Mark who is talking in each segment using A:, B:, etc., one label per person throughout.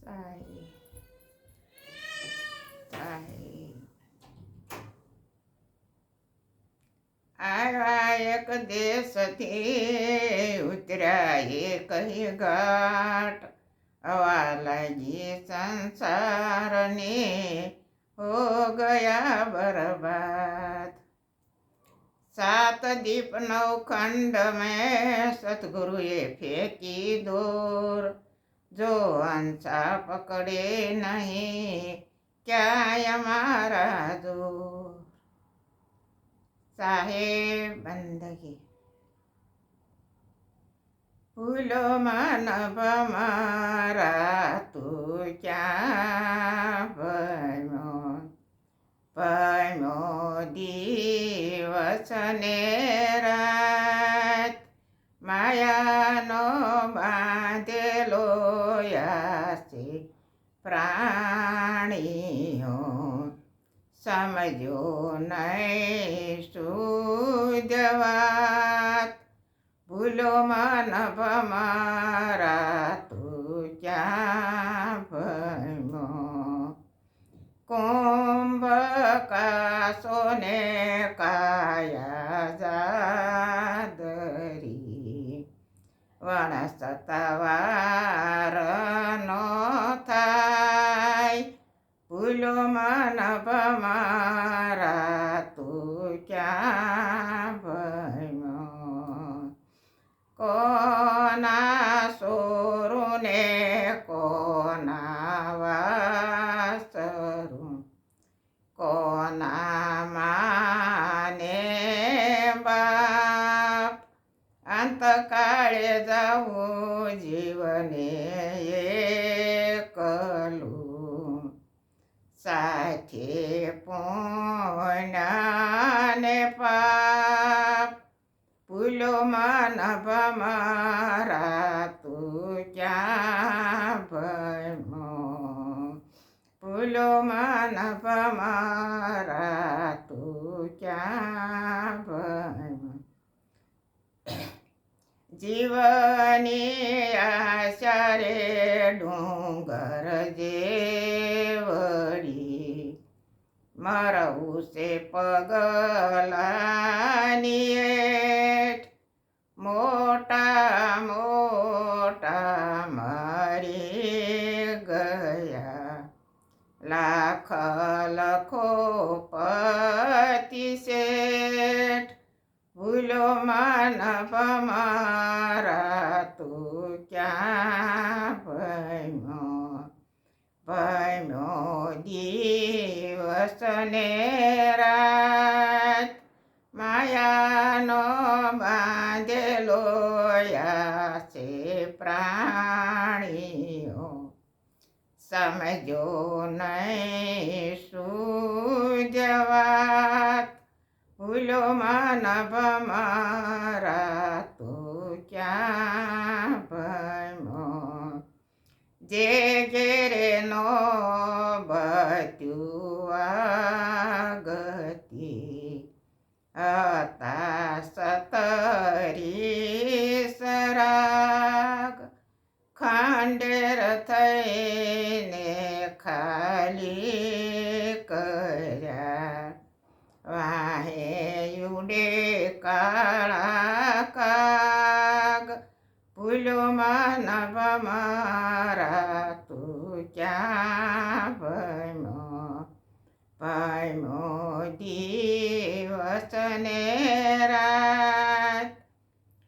A: સારી સારી આવ્યા એક દેશથી ઉતર્યા એક ઘાટ હવા લાગી સંસારને હો ગયા બરબાદ सात दीप नौ खंड में सतगुरुए फेंकी दूर जो अंसा पकड़े नहीं क्या हमारा दूर साहेब बंदगी फूलो मानव मारा તું ક્યાં ભમ્યો દિવસ ને રાત માયાનો બાંધેલો યાસે પ્રાણીઓ સમજો નહીં શુદ્ધ વાત ભૂલો માનવ મારા તું ક્યાં ભમ્યો કુંભકાસો ને કાયા જાદરી વણસતવાર નો થાય ભૂલો માનવ મારા તું ક્યાં ભમ્યો કોના સોરું ને કોના વાસરું કોના માને બાપ અંતકાળે જવું જીવને એકલું સાથે પુણ્ય ને પાપ ભૂલો માનવ મારા તું ક્યાં ભમ્યો ભૂલો માનવ મારા તું ક્યાં ભમ્યો જીવની આશા રે ડુંગર જેવડી મરવું છે પગલાની એઠ મોટા મોટા મરી ગયા લાખ લખો પતિ શેઠ ભૂલો માનવ મારા તું ક્યાં ભમ્યો દિવસ ને રાત માયાનો બાંધેલો યાસે પ્રાણીઓ સમજો નહીં શુદ્ધ વાત ભૂલો માનવ મારા તું ક્યાં ભમ્યો જે ઘેરે નો બત્યું આગતિ હતા સતરી સરાગ ખાંડેર થઈને ખાલી કર્યા વાહે યુડે કાળા કાગ ભૂલો માનવ મારા તું ક્યાં ભમ્યો દિવસ ને રાત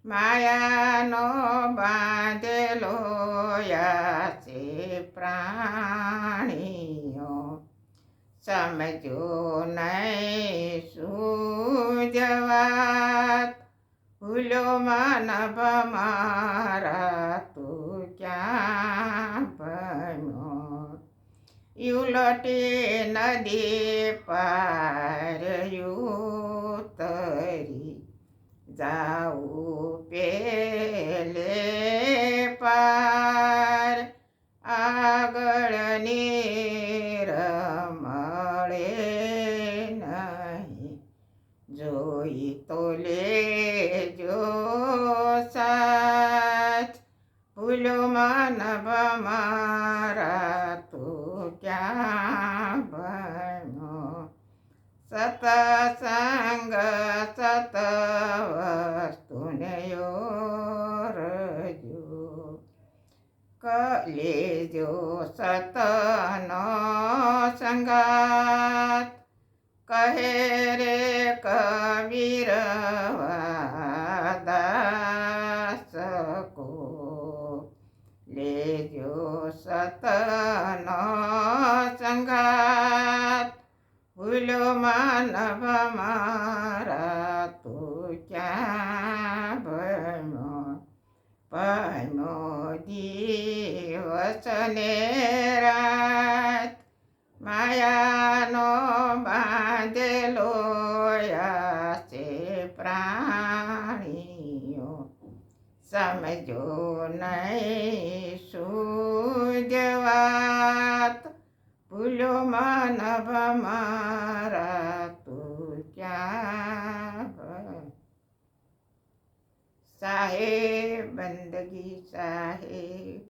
A: માયાનો બાંધેલો યાસે પ્રાણીઓ સમજો નહીં શુદ્ધ વાત ભૂલો માનવ મારા તું ક્યાં ભમ્યો યુલટી નદી પાર ઉતરી જાઉં પેલે પાર આગળની રમળે નહીં જોઈ તો લેજો સાથ ભૂલો માનવ મારા તું ક્યાં ભણ્યો સતસંગ સત વસ્તુને ઓરજો કલેજો સતનો સંગાત કહે રે કબીર દાસ કો લેજો સતનો સંગાત ભૂલો માનવ મારા તું ક્યાં ભણો દિવસ ને રાત માયાનો બાંધેલો છે પ્રાણીઓ સમજો નહીં સૂજવાત ભૂલો માનવ મારા તું ક્યાં સાહેબ બંદગી સાહેબ